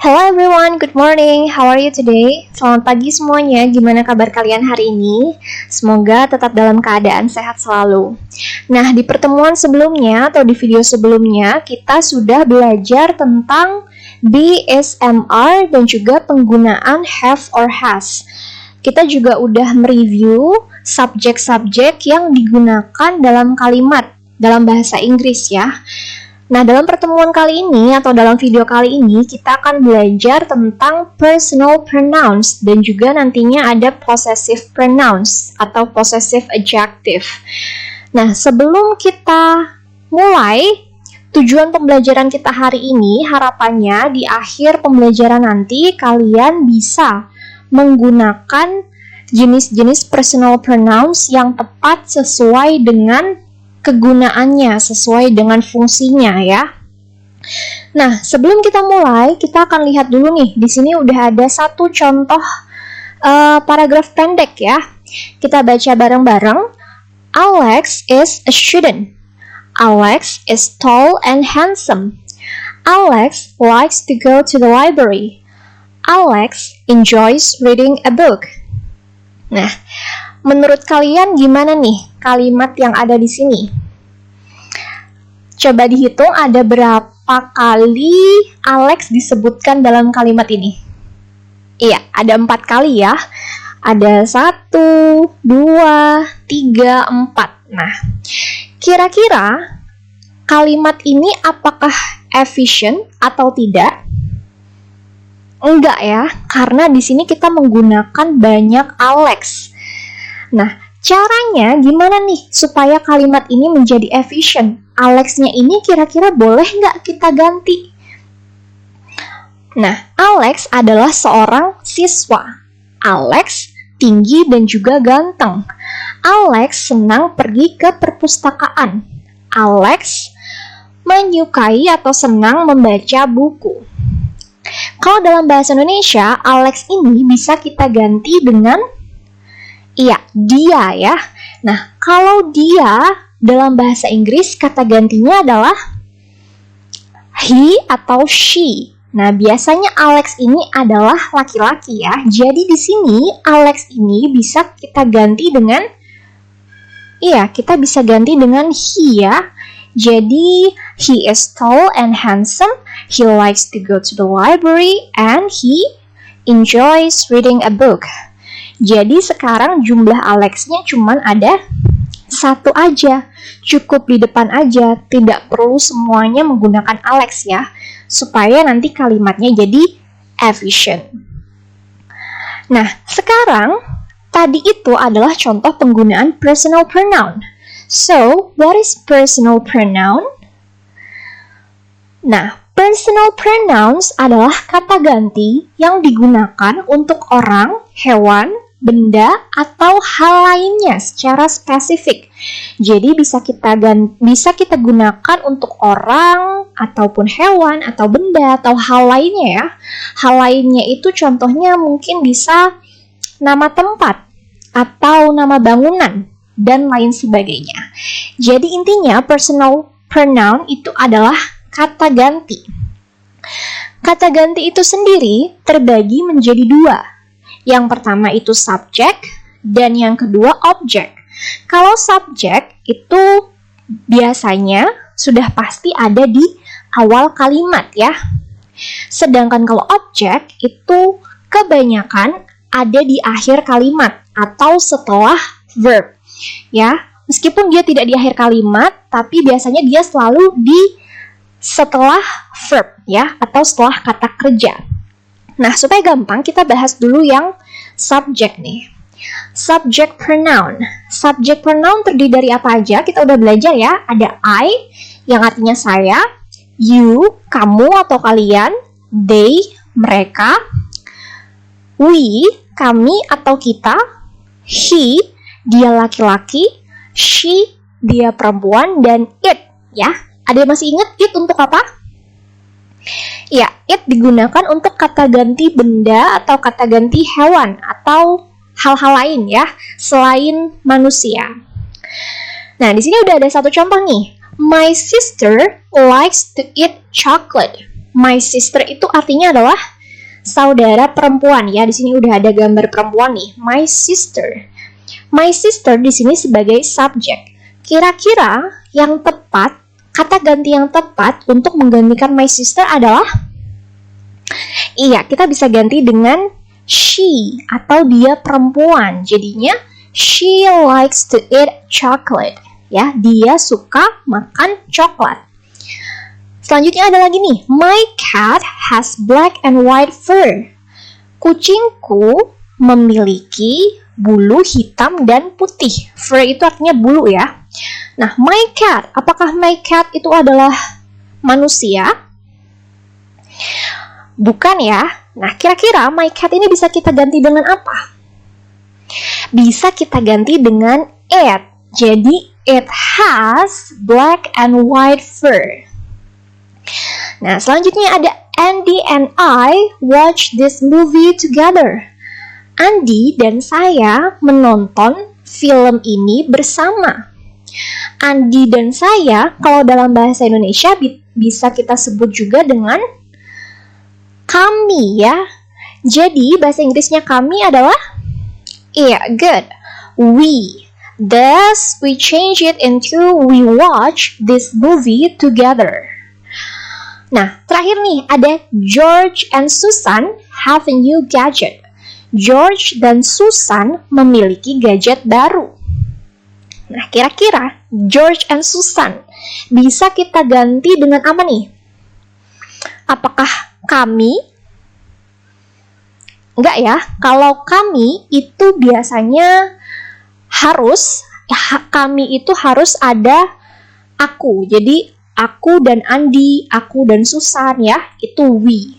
Hello everyone, good morning. How are you today? Selamat pagi semuanya. Gimana kabar kalian hari ini? Semoga tetap dalam keadaan sehat selalu. Nah, di pertemuan sebelumnya atau di video sebelumnya, kita sudah belajar tentang BSMR dan juga penggunaan have or has. Kita juga udah mereview subjek-subjek yang digunakan dalam kalimat dalam bahasa Inggris ya. Nah, dalam pertemuan kali ini atau dalam video kali ini kita akan belajar tentang personal pronouns dan juga nantinya ada possessive pronouns atau possessive adjective. Nah, sebelum kita mulai, tujuan pembelajaran kita hari ini harapannya di akhir pembelajaran nanti kalian bisa menggunakan jenis-jenis personal pronouns yang tepat sesuai dengan kegunaannya, sesuai dengan fungsinya ya. Nah, sebelum kita mulai, kita akan lihat dulu nih. Di sini udah ada satu contoh paragraf pendek ya. Kita baca bareng-bareng. Alex is a student. Alex is tall and handsome. Alex likes to go to the library. Alex enjoys reading a book. Nah, menurut kalian gimana nih kalimat yang ada di sini? Coba dihitung ada berapa kali Alex disebutkan dalam kalimat ini? Iya, ada 4 kali ya. Ada 1, 2, 3, 4. Nah, kira-kira kalimat ini apakah efficient atau tidak? Enggak ya, karena di sini kita menggunakan banyak Alex. Nah, caranya gimana nih supaya kalimat ini menjadi efisien? Alex-nya ini kira-kira boleh nggak kita ganti? Nah, Alex adalah seorang siswa. Alex tinggi dan juga ganteng. Alex senang pergi ke perpustakaan. Alex menyukai atau senang membaca buku. Kalau dalam bahasa Indonesia, Alex ini bisa kita ganti dengan iya, dia ya. Nah, kalau dia dalam bahasa Inggris kata gantinya adalah he atau she. Nah, biasanya Alex ini adalah laki-laki ya. Jadi di sini Alex ini bisa kita ganti dengan kita bisa ganti dengan he ya. Jadi he is tall and handsome. He likes to go to the library and he enjoys reading a book. Jadi sekarang jumlah Alex-nya cuma ada 1 aja, cukup di depan aja, tidak perlu semuanya menggunakan Alex ya, supaya nanti kalimatnya jadi efficient. Nah, sekarang tadi itu adalah contoh penggunaan personal pronoun. So, what is personal pronoun? Nah, personal pronouns adalah kata ganti yang digunakan untuk orang, hewan, benda, atau hal lainnya secara spesifik. Jadi bisa kita gunakan untuk orang, ataupun hewan, atau benda, atau hal lainnya ya. Hal lainnya itu contohnya mungkin bisa nama tempat, atau nama bangunan, dan lain sebagainya. Jadi intinya personal pronoun itu adalah kata ganti. Kata ganti itu sendiri terbagi menjadi 2. Yang pertama itu subjek dan yang kedua objek. Kalau subjek itu biasanya sudah pasti ada di awal kalimat ya. Sedangkan kalau objek itu kebanyakan ada di akhir kalimat atau setelah verb. Ya, meskipun dia tidak di akhir kalimat, tapi biasanya dia selalu di setelah verb ya atau setelah kata kerja. Nah, supaya gampang kita bahas dulu yang subjek nih. Subject pronoun. Subject pronoun terdiri dari apa aja? Kita udah belajar ya. Ada I yang artinya saya, you, kamu atau kalian, they, mereka, we, kami atau kita, he, dia laki-laki, she, dia perempuan, dan it ya. Ada yang masih ingat it untuk apa? Ya, it digunakan untuk kata ganti benda atau kata ganti hewan atau hal-hal lain ya, selain manusia. Nah, di sini udah ada satu contoh nih. My sister likes to eat chocolate. My sister itu artinya adalah saudara perempuan ya. Di sini udah ada gambar perempuan nih, my sister. My sister di sini sebagai subjek. Kira-kira yang tepat, kata ganti yang tepat untuk menggantikan my sister adalah, iya, kita bisa ganti dengan she atau dia perempuan. Jadinya she likes to eat chocolate. Ya, dia suka makan coklat. Selanjutnya ada lagi nih, my cat has black and white fur. Kucingku memiliki bulu hitam dan putih. Fur itu artinya bulu ya. Nah, my cat, apakah my cat itu adalah manusia? Bukan ya. Nah, kira-kira my cat ini bisa kita ganti dengan apa? Bisa kita ganti dengan it. Jadi, it has black and white fur. Nah, selanjutnya ada Andy and I watch this movie together. Andy dan saya menonton film ini bersama. Andy dan saya, kalau dalam bahasa Indonesia bisa kita sebut juga dengan kami ya. Jadi, bahasa Inggrisnya kami adalah, good, we. Thus, we change it into we watch this movie together. Nah, terakhir nih, ada George and Susan have a new gadget. George dan Susan memiliki gadget baru. Nah, kira-kira George and Susan bisa kita ganti dengan apa nih? Apakah kami? Enggak ya, kalau kami itu biasanya kami itu harus ada aku. Jadi, aku dan Andi, aku dan Susan ya, itu we.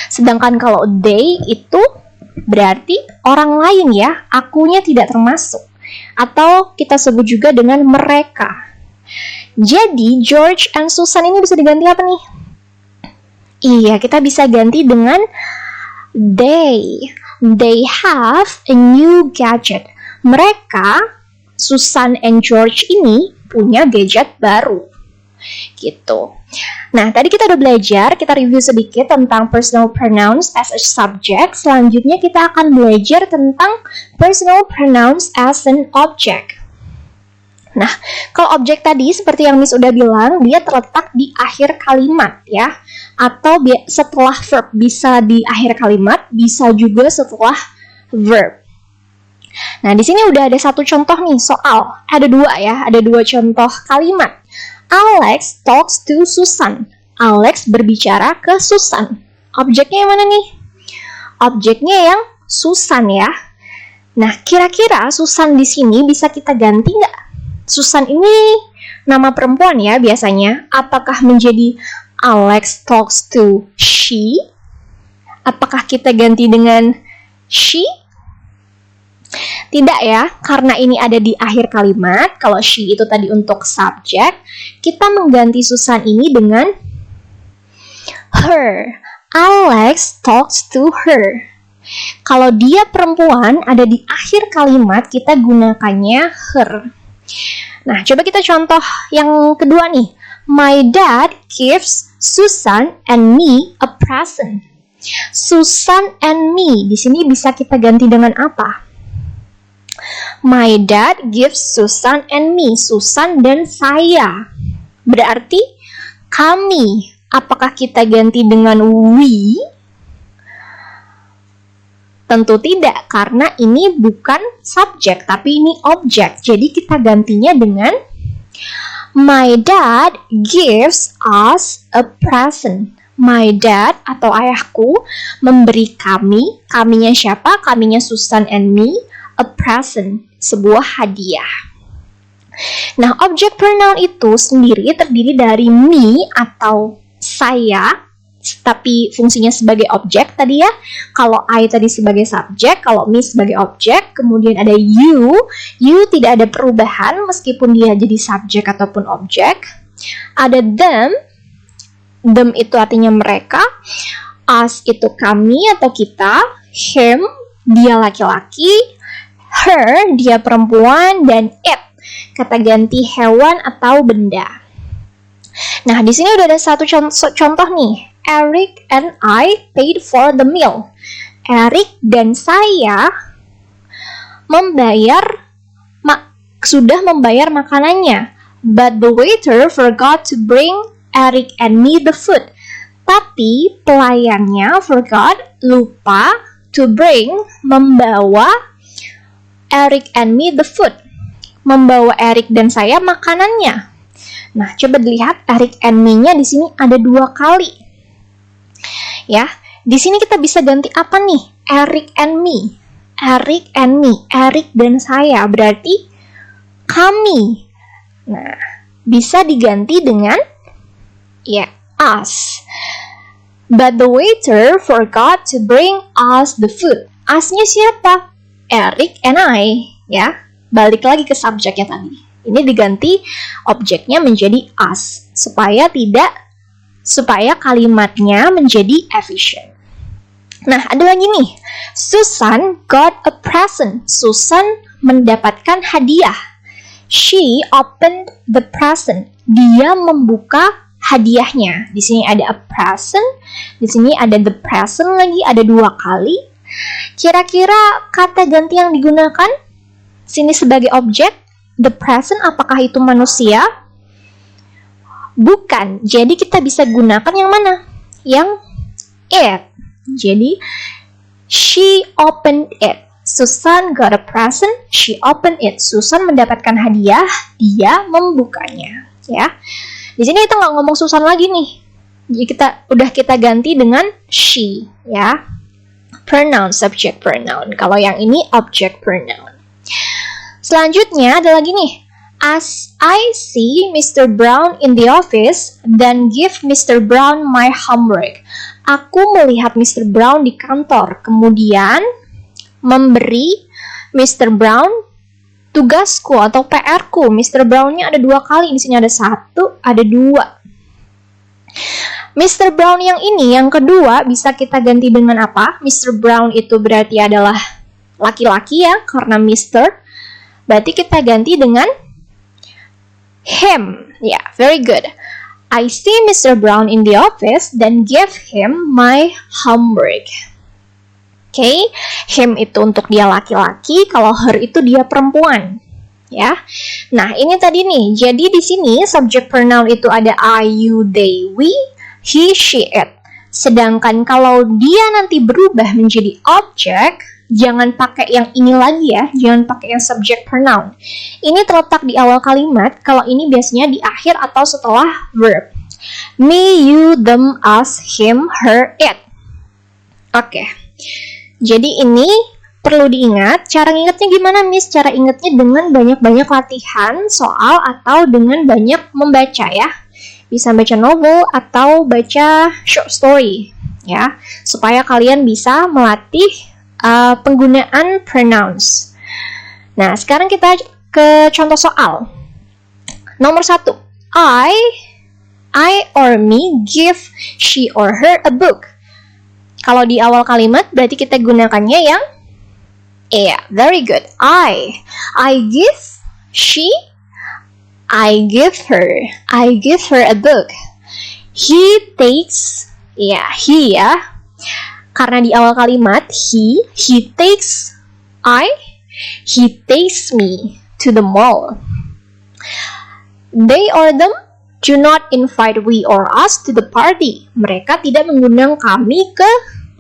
Sedangkan kalau they itu berarti orang lain ya, akunya tidak termasuk. Atau kita sebut juga dengan mereka. Jadi George and Susan ini bisa diganti apa nih? Iya, kita bisa ganti dengan they. They have a new gadget. Mereka, Susan and George ini punya gadget baru. Gitu. Nah, tadi kita udah belajar, kita review sedikit tentang personal pronouns as a subject. Selanjutnya kita akan belajar tentang personal pronouns as an object. Nah, kalau objek tadi seperti yang Miss udah bilang, dia terletak di akhir kalimat ya, atau setelah verb. Bisa di akhir kalimat, bisa juga setelah verb. Nah, di sini udah ada satu contoh nih soal. Ada dua contoh kalimat. Alex talks to Susan. Alex berbicara ke Susan. Objeknya yang mana nih? Objeknya yang Susan ya. Nah, kira-kira Susan di sini bisa kita ganti nggak? Susan ini nama perempuan ya biasanya. Apakah menjadi Alex talks to she? Apakah kita ganti dengan she? Tidak ya, karena ini ada di akhir kalimat. Kalau she itu tadi untuk subjek, kita mengganti Susan ini dengan her. Alex talks to her. Kalau dia perempuan, ada di akhir kalimat, kita gunakannya her. Nah, coba kita contoh yang kedua nih. My dad gives Susan and me a present. Susan and me, di sini bisa kita ganti dengan apa? My dad gives Susan and me. Susan dan saya. Berarti kami. Apakah kita ganti dengan we? Tentu tidak, karena ini bukan subjek, tapi ini objek. Jadi kita gantinya dengan my dad gives us a present. My dad atau ayahku memberi kami, kaminya siapa? Kaminya Susan and me, a present, sebuah hadiah. Nah, objek pronoun itu sendiri terdiri dari me atau saya, tapi fungsinya sebagai objek tadi ya. Kalau I tadi sebagai subjek, kalau me sebagai objek, kemudian ada you tidak ada perubahan meskipun dia jadi subjek ataupun objek. Ada them itu artinya mereka, us itu kami atau kita, him dia laki-laki, her dia perempuan, dan it kata ganti hewan atau benda. Nah, di sini udah ada satu contoh nih. Eric and I paid for the meal. Eric dan saya sudah membayar makanannya. But the waiter forgot to bring Eric and me the food. Tapi pelayannya lupa to bring, membawa Eric and me the food. Membawa Eric dan saya makanannya. Nah, coba dilihat Eric and me-nya di sini ada 2 kali. Ya, di sini kita bisa ganti apa nih? Eric and me. Eric and me. Eric dan saya berarti kami. Nah, bisa diganti dengan us. But the waiter forgot to bring us the food. Us-nya siapa? Eric and I, ya. Balik lagi ke subjeknya tadi. Ini diganti objeknya menjadi us supaya kalimatnya menjadi efisien. Nah, ada lagi nih. Susan got a present. Susan mendapatkan hadiah. She opened the present. Dia membuka hadiahnya. Di sini ada a present, di sini ada the present lagi, ada 2 kali. Kira-kira kata ganti yang digunakan sini sebagai objek, the present, apakah itu manusia? Bukan. Jadi kita bisa gunakan yang mana? Yang it. Jadi she opened it. Susan got a present, she opened it. Susan mendapatkan hadiah, dia membukanya. Ya. Di sini kita nggak ngomong Susan lagi nih. Jadi kita ganti dengan she, ya. Pronoun, subject pronoun. Kalau yang ini object pronoun. Selanjutnya ada lagi nih. As I see Mr. Brown in the office, then give Mr. Brown my homework. Aku melihat Mr. Brown di kantor, kemudian memberi Mr. Brown tugasku atau PR-ku. Mr. Brown-nya ada 2 kali. Di sini ada 1, ada 2. Mr. Brown yang ini, yang kedua, bisa kita ganti dengan apa? Mr. Brown itu berarti adalah laki-laki ya, karena Mr. Berarti kita ganti dengan him. Yeah, very good. I see Mr. Brown in the office, then give him my homework. Okay, him itu untuk dia laki-laki, kalau her itu dia perempuan. Ya. Nah, ini tadi nih. Jadi di sini subject pronoun itu ada I, you, they, we, he, she, it. Sedangkan kalau dia nanti berubah menjadi objek, jangan pakai yang ini lagi ya, jangan pakai yang subject pronoun. Ini terletak di awal kalimat, kalau ini biasanya di akhir atau setelah verb. Me, you, them, us, him, her, it. Oke. Jadi ini perlu diingat. Cara ingatnya gimana, Miss? Cara ingatnya dengan banyak-banyak latihan soal atau dengan banyak membaca ya. Bisa baca novel atau baca short story ya, supaya kalian bisa melatih penggunaan pronouns. Nah, sekarang kita ke contoh soal. Nomor 1. I or me give she or her a book. Kalau di awal kalimat berarti kita gunakannya yang very good. I give she, I give her a book. He takes, he ya. Karena di awal kalimat he takes he takes me to the mall. They or them do not invite we or us to the party. Mereka tidak mengundang kami ke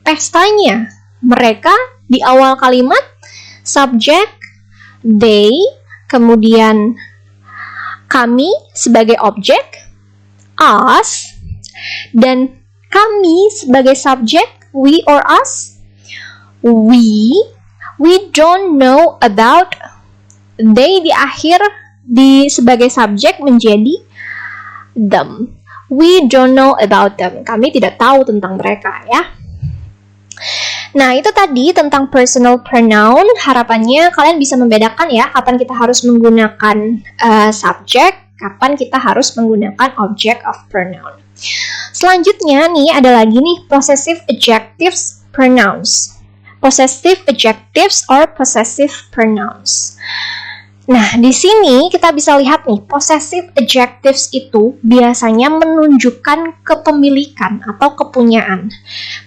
pestanya. Mereka di awal kalimat subjek they, kemudian kami sebagai objek us, dan kami sebagai subjek we or us. We don't know about. They di akhir sebagai subjek menjadi them. We don't know about them. Kami tidak tahu tentang mereka ya. Nah, itu tadi tentang personal pronoun. Harapannya kalian bisa membedakan ya, kapan kita harus menggunakan subjek, kapan kita harus menggunakan object of pronoun. Selanjutnya nih ada lagi nih possessive adjectives pronouns. Possessive adjectives or possessive pronouns. Nah, di sini kita bisa lihat nih, possessive adjectives itu biasanya menunjukkan kepemilikan atau kepunyaan.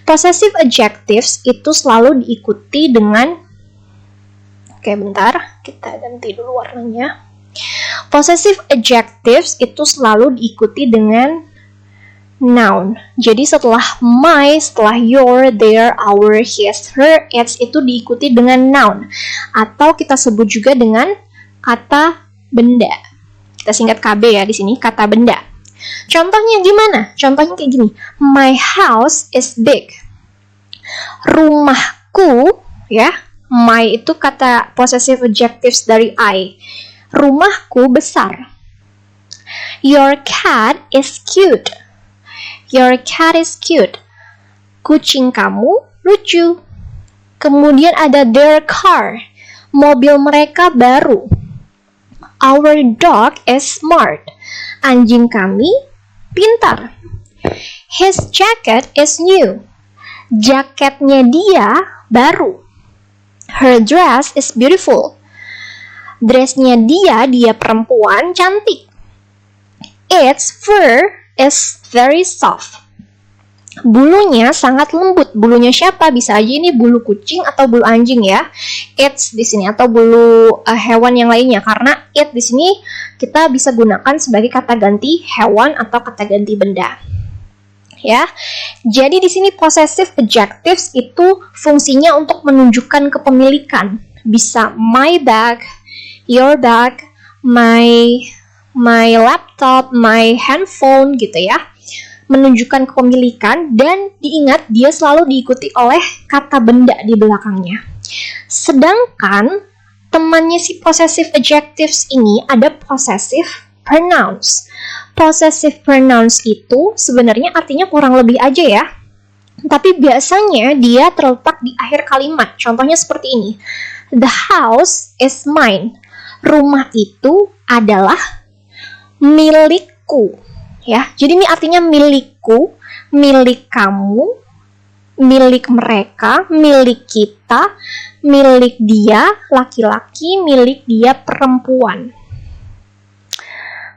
Possessive adjectives itu selalu diikuti dengan, oke bentar, kita ganti dulu warnanya. Possessive adjectives itu selalu diikuti dengan noun. Jadi setelah my, setelah your, their, our, his, her, its itu diikuti dengan noun. Atau kita sebut juga dengan kata benda. Kita singkat KB ya di sini, kata benda. Contohnya gimana? Contohnya kayak gini. My house is big. Rumahku, ya. My itu kata possessive adjectives dari I. Rumahku besar. Your cat is cute. Your cat is cute. Kucing kamu lucu. Kemudian ada their car. Mobil mereka baru. Our dog is smart. Anjing kami pintar. His jacket is new. Jaketnya dia baru. Her dress is beautiful. Dressnya dia perempuan cantik. Its fur is very soft. Bulunya sangat lembut. Bulunya siapa? Bisa aja ini bulu kucing atau bulu anjing ya. Its di sini atau bulu hewan yang lainnya, karena it di sini kita bisa gunakan sebagai kata ganti hewan atau kata ganti benda. Ya. Jadi di sini possessive adjectives itu fungsinya untuk menunjukkan kepemilikan. Bisa my bag, your bag, my laptop, my handphone gitu ya. Menunjukkan kepemilikan, dan diingat dia selalu diikuti oleh kata benda di belakangnya. Sedangkan temannya si possessive adjectives ini ada possessive pronouns. Possessive pronouns itu sebenarnya artinya kurang lebih aja ya. Tapi biasanya dia terletak di akhir kalimat. Contohnya seperti ini. The house is mine. Rumah itu adalah milikku. Ya, jadi ini artinya milikku, milik kamu, milik mereka, milik kita, milik dia laki-laki, milik dia perempuan.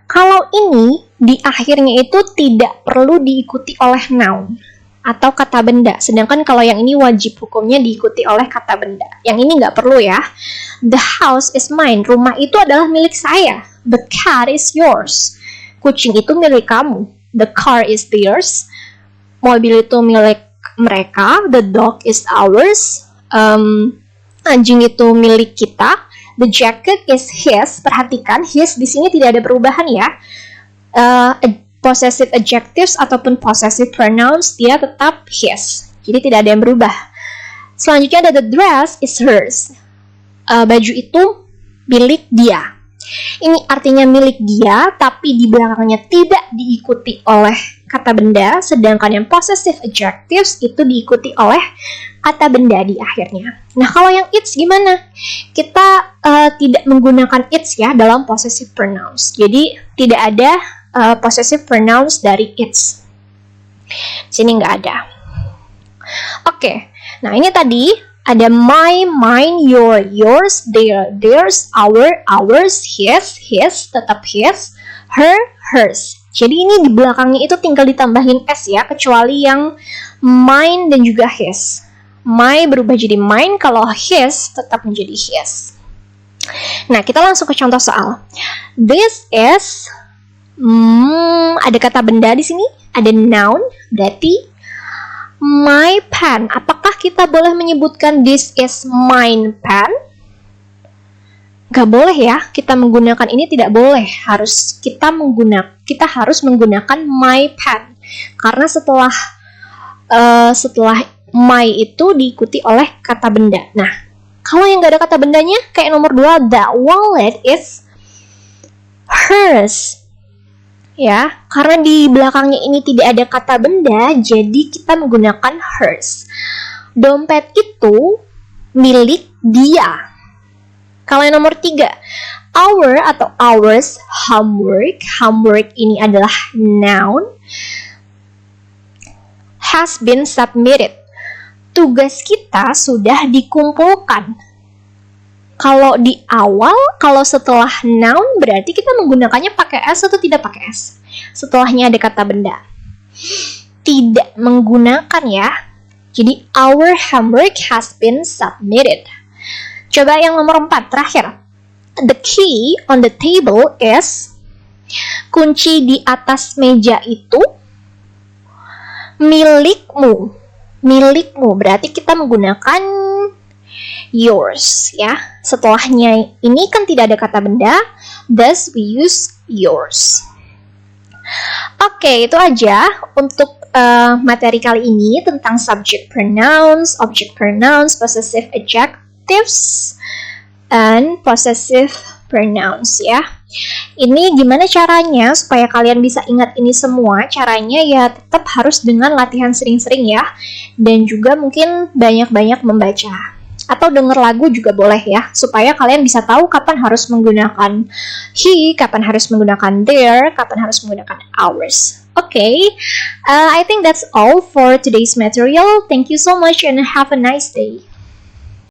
Kalau ini di akhirnya itu tidak perlu diikuti oleh noun atau kata benda, sedangkan kalau yang ini wajib hukumnya diikuti oleh kata benda. Yang ini nggak perlu ya. The house is mine. Rumah itu adalah milik saya. The cat is yours. Kucing itu milik kamu. The car is theirs. Mobil itu milik mereka. The dog is ours. Anjing itu milik kita. The jacket is his. Perhatikan, his di sini tidak ada perubahan ya. Possessive adjectives ataupun possessive pronouns dia tetap his. Jadi tidak ada yang berubah. Selanjutnya ada the dress is hers. Baju itu milik dia. Ini artinya milik dia, tapi di belakangnya tidak diikuti oleh kata benda, sedangkan yang possessive adjectives itu diikuti oleh kata benda di akhirnya. Nah, kalau yang its gimana? Kita tidak menggunakan its ya dalam possessive pronouns. Jadi tidak ada possessive pronouns dari its. Sini nggak ada. Oke, nah ini tadi ada my, mine, your, yours, their, theirs, our, ours, his, tetap his, her, hers. Jadi ini di belakangnya itu tinggal ditambahin s ya, kecuali yang mine dan juga his. My berubah jadi mine, kalau his tetap menjadi his. Nah, kita langsung ke contoh soal. This is, ada kata benda di sini, ada noun, berarti my pen. Apakah kita boleh menyebutkan this is mine pen? Gak boleh ya, kita menggunakan ini tidak boleh. Kita harus menggunakan my pen. Karena setelah my itu diikuti oleh kata benda. Nah, kalau yang gak ada kata bendanya, kayak nomor 2, the wallet is hers. Ya, karena di belakangnya ini tidak ada kata benda, jadi kita menggunakan hers. Dompet itu milik dia. Kalau yang nomor 3, our atau ours, homework. Homework ini adalah noun. Has been submitted. Tugas kita sudah dikumpulkan. Kalau di awal, kalau setelah noun berarti kita menggunakannya pakai S atau tidak pakai S? Setelahnya ada kata benda. Tidak menggunakan ya. Jadi our homework has been submitted. Coba yang nomor 4 terakhir. The key on the table is, kunci di atas meja itu milikmu. Milikmu berarti kita menggunakan yours ya. Setelahnya ini kan tidak ada kata benda, thus we use yours. Oke, itu aja untuk materi kali ini tentang subject pronouns, object pronouns, possessive adjectives, and possessive pronouns ya. Ini gimana caranya supaya kalian bisa ingat ini semua? Caranya ya tetap harus dengan latihan sering-sering ya. Dan juga mungkin banyak-banyak membaca. Atau denger lagu juga boleh ya. Supaya kalian bisa tahu kapan harus menggunakan he, kapan harus menggunakan their, kapan harus menggunakan ours. Okay, I think that's all for today's material. Thank you so much and have a nice day.